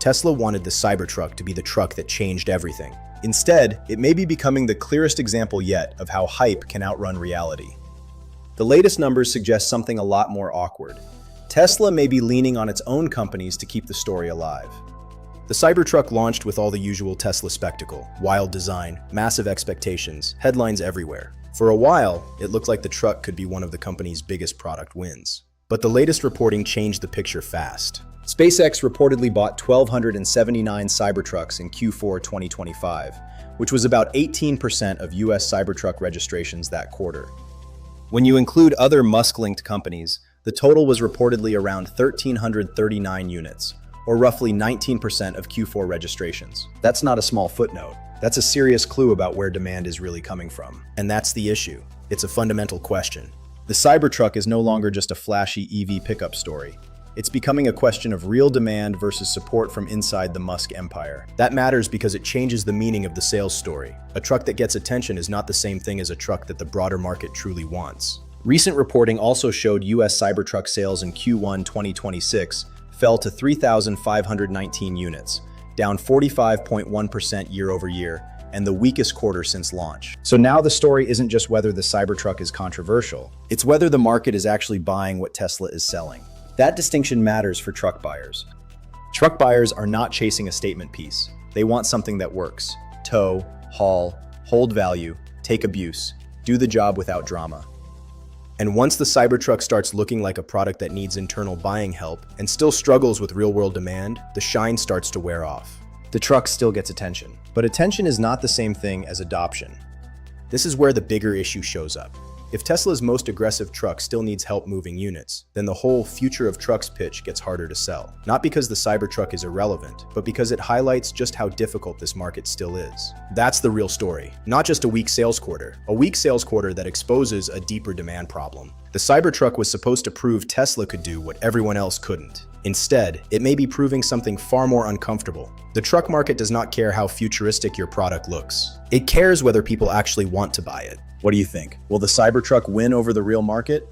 Tesla wanted the Cybertruck to be the truck that changed everything. Instead, it may be becoming the clearest example yet of how hype can outrun reality. The latest numbers suggest something a lot more awkward. Tesla may be leaning on its own companies to keep the story alive. The Cybertruck launched with all the usual Tesla spectacle: wild design, massive expectations, headlines everywhere. For a while, it looked like the truck could be one of the company's biggest product wins. But the latest reporting changed the picture fast. SpaceX reportedly bought 1,279 Cybertrucks in Q4 2025, which was about 18% of US Cybertruck registrations that quarter. When you include other Musk-linked companies, the total was reportedly around 1,339 units, or roughly 19% of Q4 registrations. That's not a small footnote. That's a serious clue about where demand is really coming from. And that's the issue. It's a fundamental question. The Cybertruck is no longer just a flashy EV pickup story. It's becoming a question of real demand versus support from inside the Musk empire. That matters because it changes the meaning of the sales story. A truck that gets attention is not the same thing as a truck that the broader market truly wants. Recent reporting also showed US Cybertruck sales in Q1 2026 fell to 3,519 units, down 45.1% year over year, and the weakest quarter since launch. So now the story isn't just whether the Cybertruck is controversial, it's whether the market is actually buying what Tesla is selling. That distinction matters for truck buyers. Truck buyers are not chasing a statement piece. They want something that works: tow, haul, hold value, take abuse, do the job without drama. And once the Cybertruck starts looking like a product that needs internal buying help and still struggles with real-world demand, the shine starts to wear off. The truck still gets attention, but attention is not the same thing as adoption. This is where the bigger issue shows up. If Tesla's most aggressive truck still needs help moving units, then the whole future of trucks pitch gets harder to sell. Not because the Cybertruck is irrelevant, but because it highlights just how difficult this market still is. That's the real story, not just a weak sales quarter that exposes a deeper demand problem. The Cybertruck was supposed to prove Tesla could do what everyone else couldn't. Instead, it may be proving something far more uncomfortable. The truck market does not care how futuristic your product looks. It cares whether people actually want to buy it. What do you think? Will the Cybertruck win over the real market?